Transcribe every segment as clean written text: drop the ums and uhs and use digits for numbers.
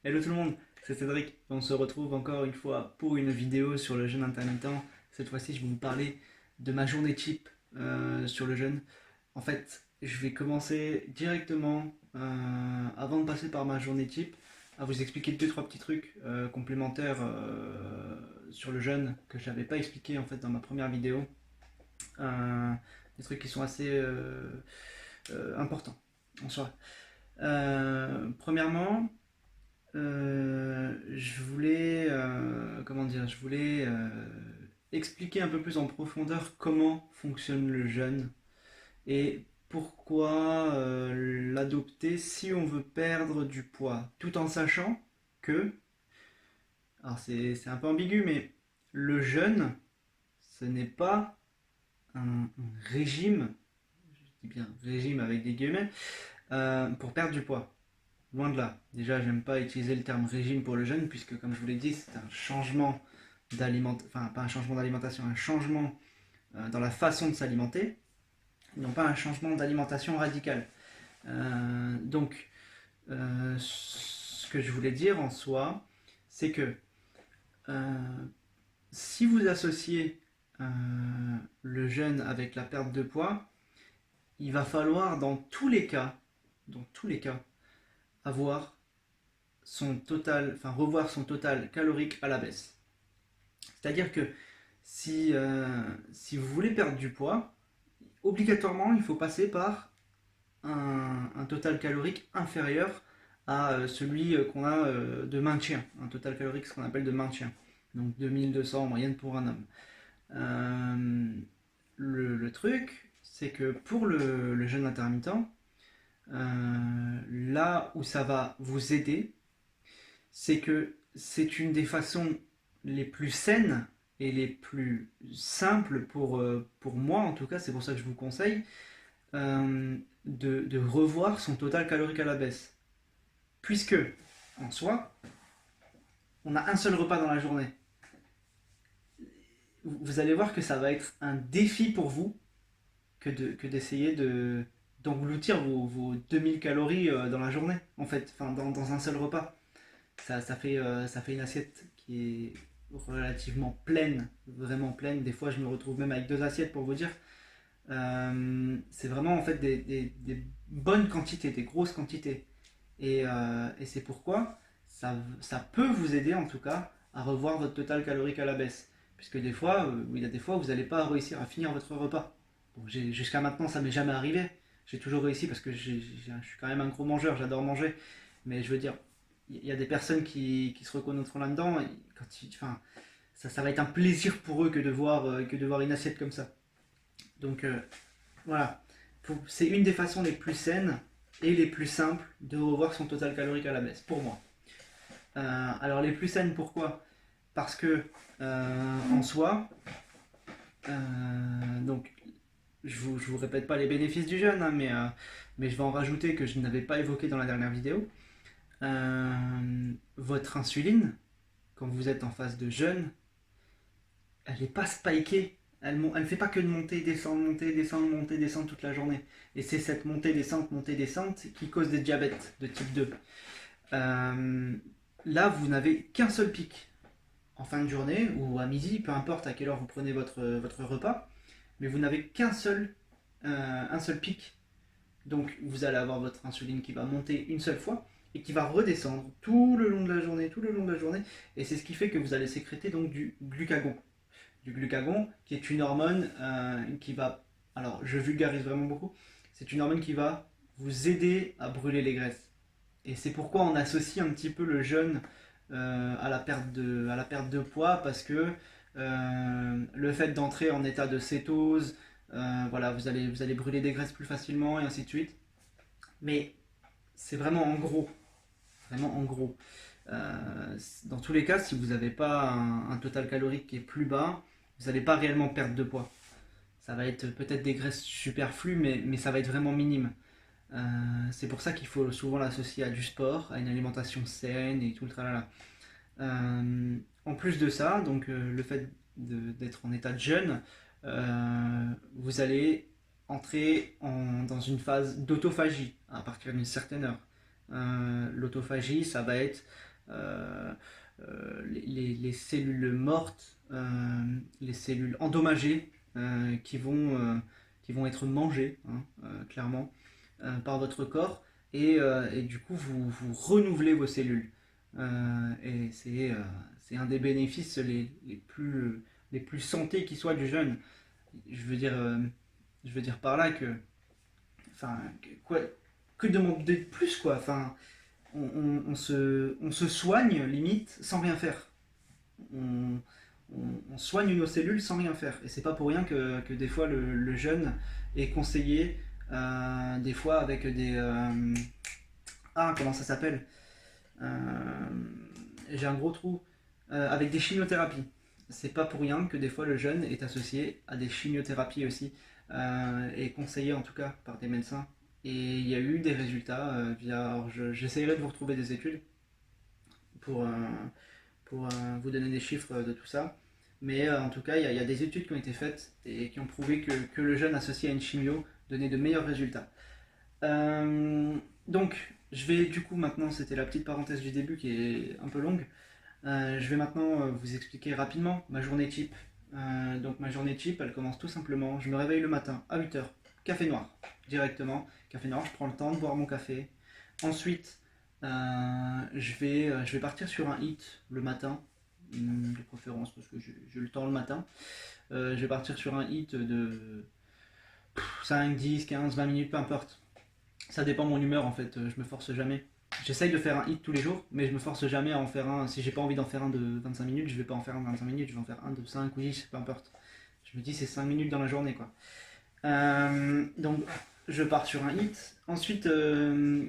Hello tout le monde, c'est Cédric. On se retrouve encore une fois pour une vidéo sur le jeûne intermittent. Cette fois-ci, je vais vous parler de ma journée type sur le jeûne. En fait, je vais commencer directement, avant de passer par ma journée type, à vous expliquer deux trois petits trucs complémentaires sur le jeûne que je n'avais pas expliqué en fait dans ma première vidéo. Euh, des trucs qui sont assez importants en soi. Premièrement, je voulais, comment dire, je voulais expliquer un peu plus en profondeur comment fonctionne le jeûne et pourquoi l'adopter si on veut perdre du poids, tout en sachant que, alors c'est un peu ambigu, mais le jeûne, ce n'est pas un régime, je dis bien régime avec des guillemets, pour perdre du poids. Loin de là. Déjà, j'aime pas utiliser le terme régime pour le jeûne, puisque comme je vous l'ai dit, c'est un changement d'alimentation, enfin pas un changement d'alimentation, un changement dans la façon de s'alimenter, non pas un changement d'alimentation radical. Ce que je voulais dire en soi, c'est que euh, si vous associez le jeûne avec la perte de poids, il va falloir dans tous les cas, avoir revoir son total calorique à la baisse. C'est-à-dire que si vous voulez perdre du poids, obligatoirement il faut passer par un total calorique inférieur à celui qu'on a de maintien, un total calorique ce qu'on appelle de maintien, donc 2200 en moyenne pour un homme. Le truc, c'est que pour le jeûne intermittent, là où ça va vous aider, c'est que c'est une des façons les plus saines et les plus simples pour moi, en tout cas, c'est pour ça que je vous conseille, de revoir son total calorique à la baisse. Puisque, en soi, on a un seul repas dans la journée. Vous allez voir que ça va être un défi pour vous que d'essayer d'engloutir vos 2000 calories dans la journée, en fait, enfin, dans un seul repas. Ça fait une assiette qui est relativement pleine, vraiment pleine. Des fois, je me retrouve même avec deux assiettes pour vous dire. C'est vraiment en fait des bonnes quantités, des grosses quantités. Et c'est pourquoi ça peut vous aider en tout cas à revoir votre total calorique à la baisse. Puisque des fois, il y a des fois où vous n'allez pas réussir à finir votre repas. Bon, jusqu'à maintenant, ça m'est jamais arrivé. J'ai toujours réussi parce que je suis quand même un gros mangeur, j'adore manger. Mais je veux dire, il y a des personnes qui se reconnaîtront là-dedans. Enfin, ça va être un plaisir pour eux que de voir une assiette comme ça. Donc voilà, c'est une des façons les plus saines et les plus simples de revoir son total calorique à la baisse, pour moi. Alors les plus saines, pourquoi? Parce que en soi, donc je vous répète pas les bénéfices du jeûne, hein, mais je vais en rajouter que je n'avais pas évoqué dans la dernière vidéo. Votre insuline, quand vous êtes en phase de jeûne, elle n'est pas spikée. Elle ne fait pas que de monter, descendre, monter, descendre, monter, descendre toute la journée. Et c'est cette montée, descente qui cause des diabètes de type 2. Là, vous n'avez qu'un seul pic en fin de journée ou à midi, peu importe à quelle heure vous prenez votre repas, mais vous n'avez un seul pic. Donc vous allez avoir votre insuline qui va monter une seule fois et qui va redescendre tout le long de la journée, tout le long de la journée. Et c'est ce qui fait que vous allez sécréter donc du glucagon, qui est une hormone qui va, alors je vulgarise vraiment beaucoup, c'est une hormone qui va vous aider à brûler les graisses. Et c'est pourquoi on associe un petit peu le jeûne à la perte de poids, parce que le fait d'entrer en état de cétose, voilà, vous allez brûler des graisses plus facilement et ainsi de suite. Mais c'est vraiment en gros. Dans tous les cas, si vous n'avez pas un total calorique qui est plus bas, vous n'allez pas réellement perdre de poids. Ça va être peut-être des graisses superflues, mais ça va être vraiment minime. C'est pour ça qu'il faut souvent l'associer à du sport, à une alimentation saine et tout le tralala. En plus de ça, donc le fait d'être en état de jeûne, vous allez entrer dans une phase d'autophagie à partir d'une certaine heure. L'autophagie, ça va être les cellules mortes, les cellules endommagées qui vont être mangées, hein, clairement, par votre corps. Et du coup, vous renouvelez vos cellules. Et c'est un des bénéfices les plus santé qui soit du jeûne. Je veux dire, je veux dire par là que, enfin, quoi, que demander de plus, quoi. Enfin, on se soigne limite sans rien faire. On, on soigne nos cellules sans rien faire. Et c'est pas pour rien que des fois le jeûne est conseillé, des fois avec des ah, comment ça s'appelle, j'ai un gros trou, avec des chimiothérapies. C'est pas pour rien que des fois le jeûne est associé à des chimiothérapies aussi, et conseillé en tout cas par des médecins. Et il y a eu des résultats j'essaierai de vous retrouver des études pour, vous donner des chiffres de tout ça. Mais en tout cas, il y a des études qui ont été faites et qui ont prouvé que le jeûne associé à une chimio donnait de meilleurs résultats. Donc, je vais du coup maintenant, c'était la petite parenthèse du début qui est un peu longue. Je vais maintenant vous expliquer rapidement ma journée type. Donc ma journée type, elle commence tout simplement, je me réveille le matin à 8h, café noir, directement. Café noir, je prends le temps de boire mon café. Ensuite, je vais partir sur un hit le matin, de préférence parce que j'ai le temps le matin. Je vais partir sur un hit de 5, 10, 15, 20 minutes, peu importe. Ça dépend de mon humeur en fait, je me force jamais. J'essaye de faire un hit tous les jours, mais je me force jamais à en faire un. Si j'ai pas envie d'en faire un de 25 minutes, je vais pas en faire un de 25 minutes, je vais en faire un de 5 ou 10, peu importe. Je me dis c'est 5 minutes dans la journée quoi. Donc je pars sur un hit. Ensuite,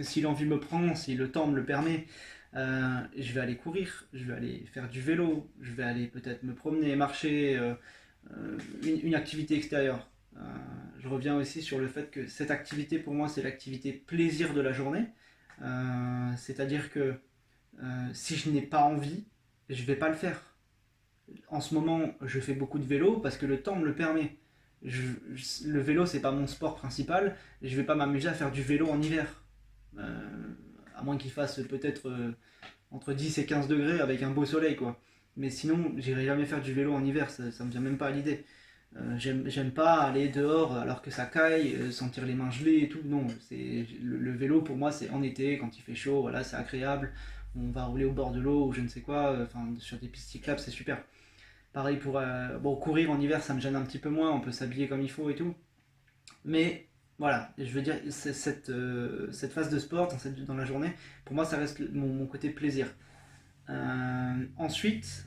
si l'envie me prend, si le temps me le permet, je vais aller courir, je vais aller faire du vélo, je vais aller peut-être me promener, marcher, une activité extérieure. Je reviens aussi sur le fait que cette activité pour moi c'est l'activité plaisir de la journée. C'est-à-dire que si je n'ai pas envie, je vais pas le faire. En ce moment, je fais beaucoup de vélo parce que le temps me le permet. Le vélo, c'est pas mon sport principal. Je vais pas m'amuser à faire du vélo en hiver. Euh, à moins qu'il fasse peut-être entre 10 et 15 degrés avec un beau soleil, quoi. Mais sinon, j'irai jamais faire du vélo en hiver, ça me vient même pas à l'idée. J'aime pas aller dehors alors que ça caille, sentir les mains gelées et tout. Non, le vélo pour moi c'est en été quand il fait chaud, voilà, c'est agréable. On va rouler au bord de l'eau ou je ne sais quoi, enfin sur des pistes cyclables, c'est super. Pareil pour bon, courir en hiver, ça me gêne un petit peu moins, on peut s'habiller comme il faut et tout. Mais voilà, je veux dire, cette phase de sport dans la journée, pour moi ça reste mon côté plaisir. Ensuite,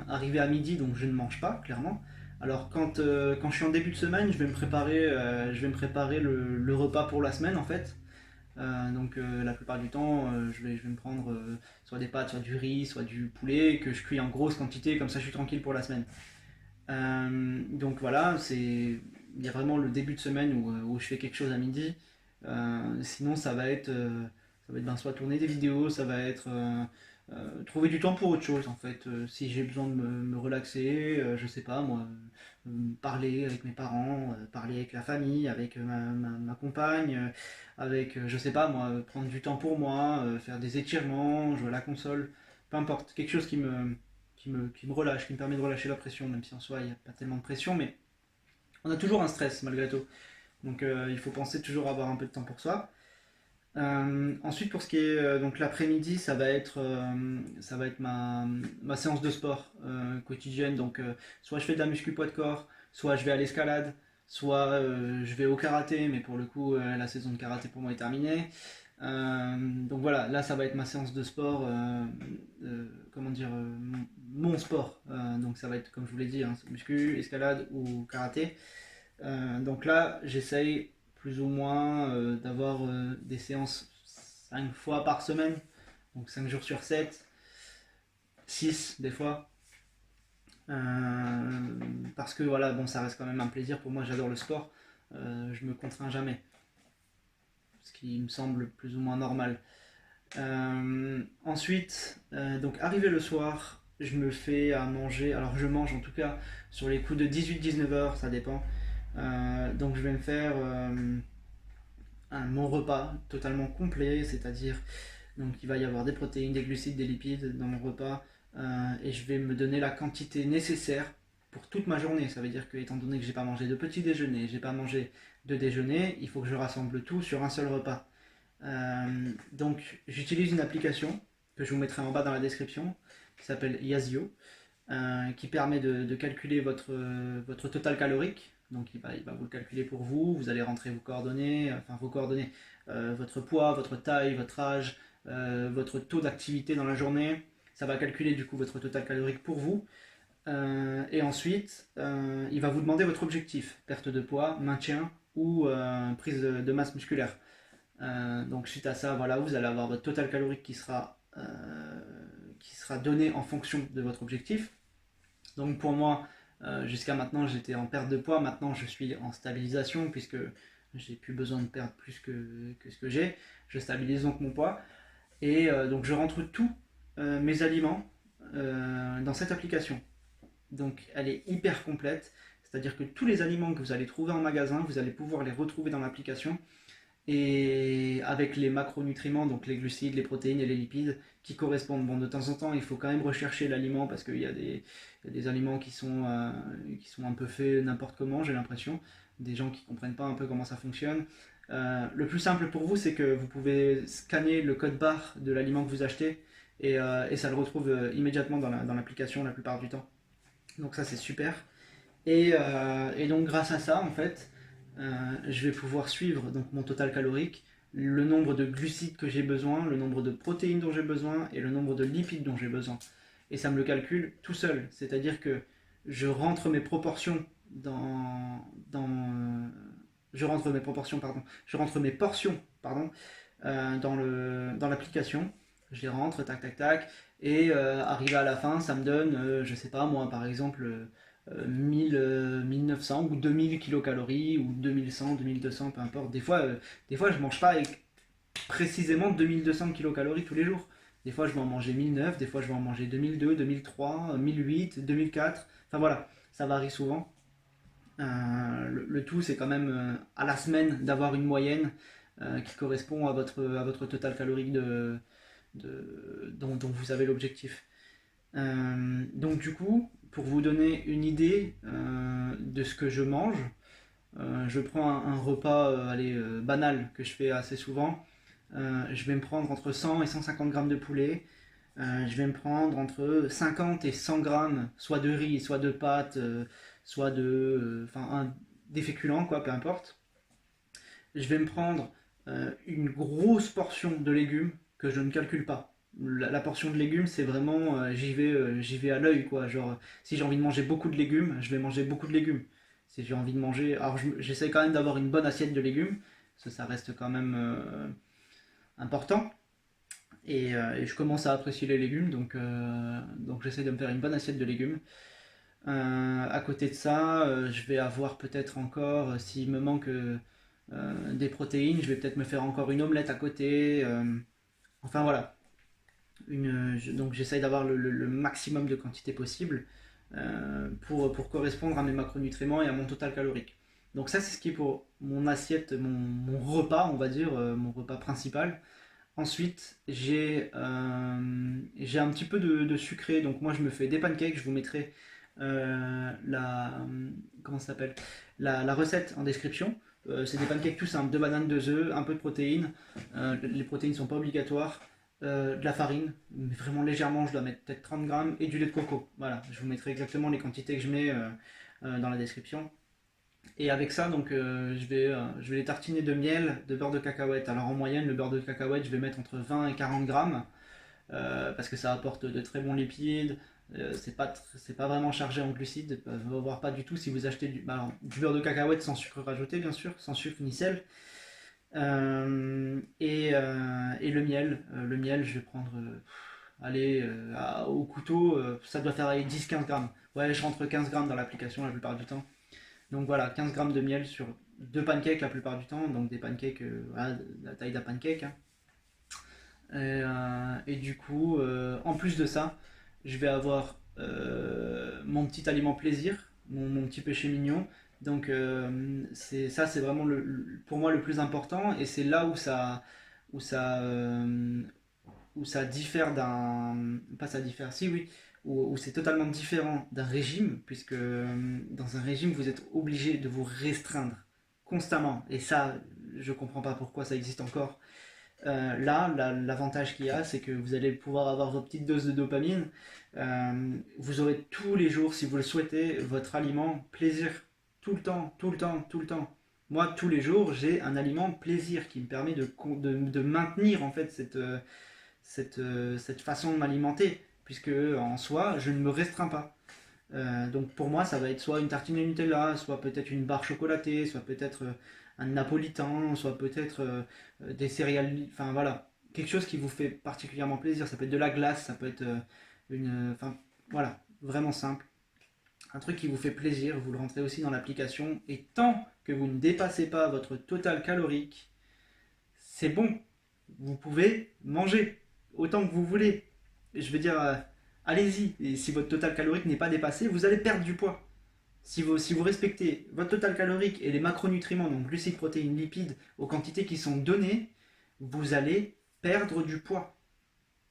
arrivé à midi, donc je ne mange pas, clairement. Alors quand je suis en début de semaine, je vais me préparer le repas pour la semaine en fait. Donc la plupart du temps, je vais me prendre soit des pâtes, soit du riz, soit du poulet que je cuis en grosse quantité, comme ça je suis tranquille pour la semaine. Donc voilà, il y a vraiment le début de semaine où je fais quelque chose à midi. Sinon ça va être ben, soit tourner des vidéos, ça va être trouver du temps pour autre chose en fait. Si j'ai besoin de me relaxer, je sais pas moi, parler avec mes parents, parler avec la famille, avec ma compagne, avec je sais pas moi, prendre du temps pour moi, faire des étirements, jouer à la console, peu importe, quelque chose qui me relâche, qui me permet de relâcher la pression, même si en soi il n'y a pas tellement de pression, mais on a toujours un stress malgré tout. Donc il faut penser toujours à avoir un peu de temps pour soi. Ensuite, pour ce qui est donc l'après-midi, ça va être ma séance de sport quotidienne. Donc, soit je fais de la muscu poids de corps, soit je vais à l'escalade, soit je vais au karaté, mais pour le coup, la saison de karaté pour moi est terminée. Donc voilà, là ça va être ma séance de sport, comment dire, mon sport. Donc ça va être, comme je vous l'ai dit, hein, muscu, escalade ou karaté. Donc là, j'essaye plus ou moins d'avoir des séances 5 fois par semaine, donc 5 jours sur 7, 6 des fois. Parce que voilà, bon, ça reste quand même un plaisir pour moi, j'adore le sport, je me contrains jamais, ce qui me semble plus ou moins normal. Ensuite, donc arrivé le soir, je me fais à manger, alors je mange en tout cas sur les coups de 18-19 heures, ça dépend. Donc je vais me faire mon repas totalement complet, c'est-à-dire Donc il va y avoir des protéines, des glucides, des lipides dans mon repas, et je vais me donner la quantité nécessaire pour toute ma journée. Ça veut dire que, étant donné que j'ai pas mangé de petit déjeuner, j'ai pas mangé de déjeuner, il faut que je rassemble tout sur un seul repas. Donc j'utilise une application que je vous mettrai en bas dans la description qui s'appelle Yazio, qui permet de calculer votre total calorique. Donc il va vous le calculer pour vous, vous allez rentrer vos coordonnées, votre poids, votre taille, votre âge, votre taux d'activité dans la journée. Ça va calculer du coup votre total calorique pour vous. Et ensuite, il va vous demander votre objectif, perte de poids, maintien ou prise de masse musculaire. Donc suite à ça, voilà, vous allez avoir votre total calorique qui sera donné en fonction de votre objectif. Donc pour moi, jusqu'à maintenant, j'étais en perte de poids. Maintenant, je suis en stabilisation puisque j'ai plus besoin de perdre plus que ce que j'ai. Je stabilise donc mon poids. Et donc je rentre tous mes aliments dans cette application. Donc elle est hyper complète. C'est-à-dire que tous les aliments que vous allez trouver en magasin, vous allez pouvoir les retrouver dans l'application. Et avec les macronutriments, donc les glucides, les protéines et les lipides, qui correspondent. Bon, de temps en temps, il faut quand même rechercher l'aliment parce qu'il y a des aliments qui sont un peu faits n'importe comment, j'ai l'impression. Des gens qui ne comprennent pas un peu comment ça fonctionne. Le plus simple pour vous, c'est que vous pouvez scanner le code barre de l'aliment que vous achetez et ça le retrouve immédiatement dans l'application la plupart du temps. Donc ça, c'est super. Et donc grâce à ça, en fait, je vais pouvoir suivre donc, mon total calorique, le nombre de glucides que j'ai besoin, le nombre de protéines dont j'ai besoin et le nombre de lipides dont j'ai besoin. Et ça me le calcule tout seul. C'est-à-dire que je rentre mes proportions je rentre mes proportions, pardon. Je rentre mes portions, pardon, dans l'application. Je les rentre, tac, tac, tac. Et arrivé à la fin, ça me donne, je sais pas moi, par exemple, 1900 ou 2000 kilocalories ou 2100, 2200, peu importe. Des fois je mange pas avec précisément 2200 kilocalories tous les jours. Des fois, je vais en manger 1009, des fois, je vais en manger 2002, 2003, 1008, 2004. Enfin voilà, ça varie souvent. Le tout, c'est quand même à la semaine d'avoir une moyenne qui correspond à votre total calorique dont vous avez l'objectif. Donc du coup, pour vous donner une idée de ce que je mange, je prends un repas banal que je fais assez souvent. Je vais me prendre entre 100 et 150 grammes de poulet. Je vais me prendre entre 50 et 100 grammes, soit de riz, soit de pâtes, soit des féculents, quoi, peu importe. Je vais me prendre une grosse portion de légumes que je ne calcule pas. La portion de légumes, c'est vraiment, j'y vais à l'œil, quoi. Genre, si j'ai envie de manger beaucoup de légumes, je vais manger beaucoup de légumes. Si j'ai envie de manger, alors j'essaie quand même d'avoir une bonne assiette de légumes, parce que ça reste quand même important. Et je commence à apprécier les légumes, donc j'essaie de me faire une bonne assiette de légumes. À côté de ça, je vais avoir peut-être encore, s'il me manque des protéines, je vais peut-être me faire encore une omelette à côté. Enfin voilà. Donc j'essaye d'avoir le maximum de quantité possible pour correspondre à mes macronutriments et à mon total calorique. Donc ça c'est ce qui est pour mon assiette, mon repas, on va dire, mon repas principal. Ensuite, j'ai un petit peu de sucré, donc moi je me fais des pancakes, je vous mettrai comment ça s'appelle, la recette en description. C'est des pancakes tout simples, 2 bananes, 2 œufs, un peu de protéines. Les protéines ne sont pas obligatoires. De la farine, mais vraiment légèrement, je dois mettre peut-être 30 grammes, et du lait de coco. Voilà, je vous mettrai exactement les quantités que je mets dans la description. Et avec ça, donc, je vais les tartiner de miel, de beurre de cacahuète. Alors en moyenne, le beurre de cacahuète, je vais mettre entre 20 et 40 grammes, parce que ça apporte de très bons lipides. C'est pas vraiment chargé en glucides, voire pas du tout si vous achetez du beurre de cacahuète sans sucre rajouté, bien sûr, sans sucre ni sel. Et le miel. Le miel, je vais prendre, au couteau, ça doit faire 10-15 grammes. Ouais, je rentre 15 grammes dans l'application la plupart du temps. Donc voilà, 15 grammes de miel sur 2 pancakes la plupart du temps, donc des pancakes voilà, de la taille d'un pancake. Hein. Et du coup, en plus de ça, je vais avoir mon petit aliment plaisir, mon petit péché mignon. Donc c'est vraiment pour moi le plus important et c'est là où ça où ça diffère d'un... Pas ça diffère, si oui, où c'est totalement différent d'un régime, puisque dans un régime, vous êtes obligé de vous restreindre constamment. Et ça, je comprends pas pourquoi ça existe encore. L'avantage qu'il y a, c'est que vous allez pouvoir avoir vos petites doses de dopamine. Vous aurez tous les jours, si vous le souhaitez, votre aliment plaisir. Tout le temps, tout le temps, tout le temps. Moi, tous les jours, j'ai un aliment plaisir qui me permet de maintenir en fait cette façon de m'alimenter, puisque en soi, je ne me restreins pas. Donc pour moi, ça va être soit une tartine au Nutella, soit peut-être une barre chocolatée, soit peut-être un napolitain, soit peut-être des céréales, enfin voilà, quelque chose qui vous fait particulièrement plaisir. Ça peut être de la glace, ça peut être enfin voilà, vraiment simple. Un truc qui vous fait plaisir, vous le rentrez aussi dans l'application, et tant que vous ne dépassez pas votre total calorique, c'est bon. Vous pouvez manger autant que vous voulez. Je veux dire, allez-y. Et si votre total calorique n'est pas dépassé, vous allez perdre du poids. Si vous respectez votre total calorique et les macronutriments, donc glucides, protéines, lipides, aux quantités qui sont données, vous allez perdre du poids.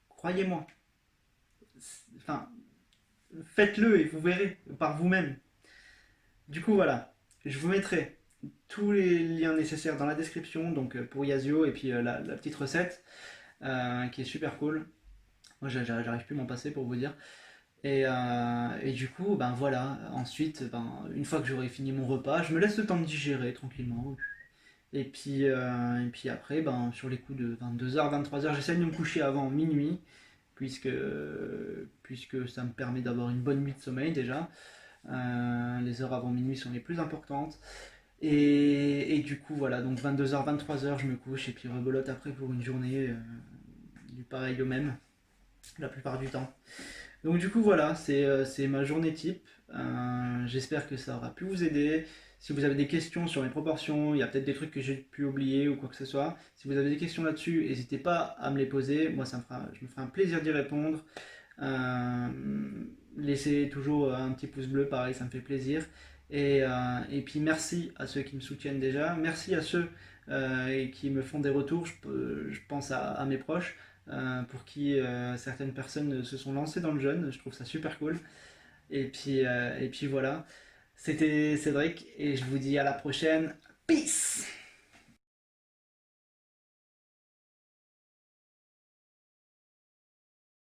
Croyez-moi. Enfin, faites-le et vous verrez par vous-même. Du coup, voilà. Je vous mettrai tous les liens nécessaires dans la description, donc pour Yazio et puis la petite recette qui est super cool. Moi, j'arrive plus à m'en passer pour vous dire. Et du coup, ben voilà, ensuite, ben, une fois que j'aurai fini mon repas, je me laisse le temps de digérer tranquillement. Et puis après, ben, sur les coups de 22h, 23h, j'essaie de me coucher avant minuit, puisque, puisque ça me permet d'avoir une bonne nuit de sommeil déjà. Les heures avant minuit sont les plus importantes. Et du coup, voilà, donc 22h, 23h, je me couche, et puis rebelote après pour une journée du pareil au même, la plupart du temps. Donc du coup voilà, c'est ma journée type. J'espère que ça aura pu vous aider. Si vous avez des questions sur les proportions, il y a peut-être des trucs que j'ai pu oublier ou quoi que ce soit. Si vous avez des questions là-dessus, n'hésitez pas à me les poser. Moi, je me ferai un plaisir d'y répondre. Euh, Laissez toujours un petit pouce bleu, pareil, ça me fait plaisir. Et puis merci à ceux qui me soutiennent déjà. Merci à ceux qui me font des retours. Je pense à mes proches pour qui certaines personnes se sont lancées dans le jeûne. Je trouve ça super cool. Et puis voilà. C'était Cédric et je vous dis à la prochaine. Peace!